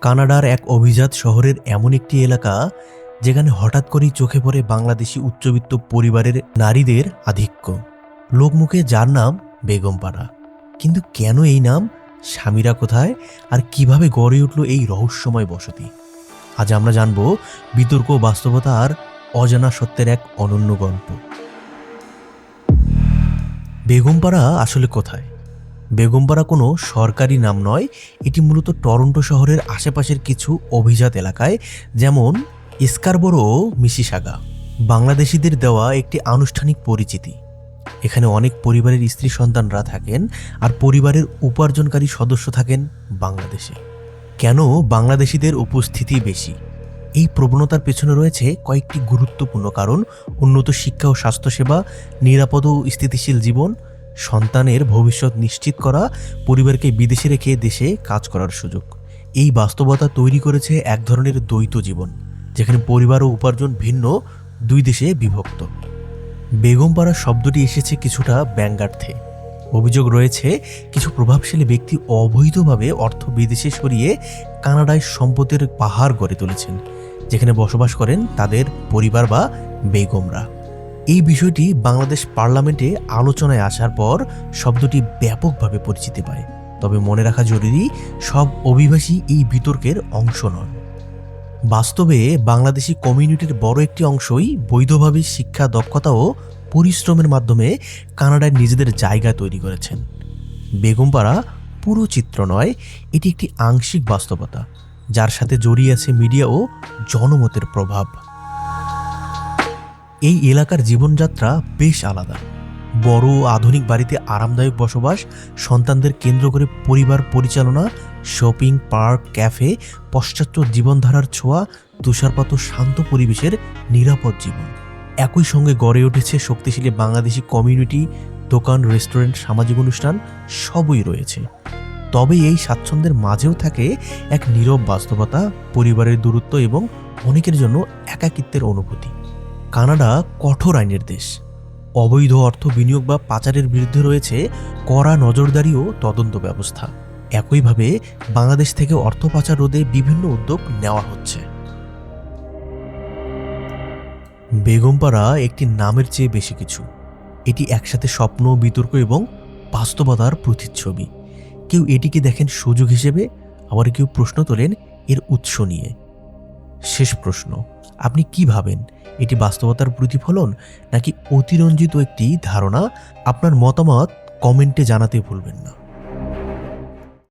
কানাডার এক অভিজাত শহরের এমন একটি এলাকা যেখানে হঠাৎ করেই চোখে পড়ে বাংলাদেশি উচ্চবিত্ত পরিবারের নারীদের আধিক্য। লোকমুখে যার নাম বেগমপাড়া। কিন্তু কেন এই নাম, স্বামীরা কোথায়, আর কিভাবে গড়ে উঠল এই রহস্যময় বসতি? আজ আমরা জানব বিতর্ক, বাস্তবতা আর অজানা সত্যের এক অনন্য গল্প। বেগমপাড়া আসলে কোথায়? বেগমপাড়া কোনো সরকারি নাম নয়, এটি মূলত টরন্টো শহরের আশেপাশের কিছু অভিজাত এলাকায়, যেমন স্কারবোরো ও মিসিসাগা, বাংলাদেশিদের দেওয়া একটি আনুষ্ঠানিক পরিচিতি। এখানে অনেক পরিবারের স্ত্রী সন্তানরা থাকেন, আর পরিবারের উপার্জনকারী সদস্য থাকেন বাংলাদেশে। কেন বাংলাদেশিদের উপস্থিতি বেশি? এই প্রবণতার পেছনে রয়েছে কয়েকটি গুরুত্বপূর্ণ কারণ: উন্নত শিক্ষা ও স্বাস্থ্যসেবা, নিরাপদ ও স্থিতিশীল জীবন, সন্তানের ভবিষ্যৎ নিশ্চিত করা, পরিবারকে বিদেশে রেখে দেশে কাজ করার সুযোগ। এই বাস্তবতা তৈরি করেছে এক ধরনের দ্বৈত জীবন, যেখানে পরিবার ও উপার্জন ভিন্ন, দুই দেশে বিভক্ত। বেগমপাড়া শব্দটি এসেছে কিছুটা ব্যঙ্গার্থে। অভিযোগ রয়েছে কিছু প্রভাবশালী ব্যক্তি অবৈধভাবে অর্থ বিদেশে সরিয়ে কানাডায় সম্পদের পাহাড় গড়ে তুলেছেন, যেখানে বসবাস করেন তাদের পরিবার বা বেগমরা। এই বিষয়টি বাংলাদেশ পার্লামেন্টে আলোচনায় আসার পর শব্দটি ব্যাপকভাবে পরিচিতি পায়। তবে মনে রাখা জরুরি, সব অভিবাসী এই বিতর্কের অংশ নন। বাস্তবে বাংলাদেশি কমিউনিটির বড় একটি অংশই বৈধভাবে শিক্ষা, দক্ষতা ও পরিশ্রমের মাধ্যমে কানাডায় নিজেদের জায়গা তৈরি করেছেন। বেগমপাড়া পুরো চিত্র নয়, এটি একটি আংশিক বাস্তবতা, যার সাথে জড়িয়ে আছে মিডিয়া ও জনমতের প্রভাব। এই এলাকার জীবনযাত্রা বেশ আলাদা। বড় আধুনিক বাড়িতে আরামদায়ক বসবাস, সন্তানদের কেন্দ্র করে পরিবার পরিচালনা, শপিং, পার্ক, ক্যাফে, পাশ্চাত্য জীবনধারার ছোঁয়া, তুষারপাত ও শান্ত পরিবেশের নিরাপদ জীবন। একই সঙ্গে গড়ে উঠেছে শক্তিশালী বাংলাদেশি কমিউনিটি, দোকান, রেস্টুরেন্ট, সামাজিক অনুষ্ঠান সবই রয়েছে। তবে এই স্বাচ্ছন্দ্যের মাঝেও থাকে এক নীরব বাস্তবতা, পরিবারের দূরত্ব এবং অনেকের জন্য একাকিত্বের অনুভূতি। কানাডা কঠোর আইনের দেশ। অবৈধ অর্থ বিনিয়োগ বা পাচারের বিরুদ্ধে রয়েছে কড়া নজরদারি ও তদন্ত ব্যবস্থা। একইভাবে বাংলাদেশ থেকে অর্থ পাচার রোধে বিভিন্ন উদ্যোগ নেওয়া হচ্ছে। বেগমপাড়া একটি নামের চেয়ে বেশি কিছু। এটি একসাথে স্বপ্ন, বিতর্ক এবং বাস্তবতার প্রতিচ্ছবি। কেউ এটিকে দেখেন সুযোগ হিসেবে, আবার কেউ প্রশ্ন তোলেন এর উৎস নিয়ে। শেষ প্রশ্ন, আপনি কি ভাবেন? এটি বাস্তবতার প্রতিফলন নাকি অতিরঞ্জিত একটি ধারণা? আপনার মতামত কমেন্টে জানাতে ভুলবেন না।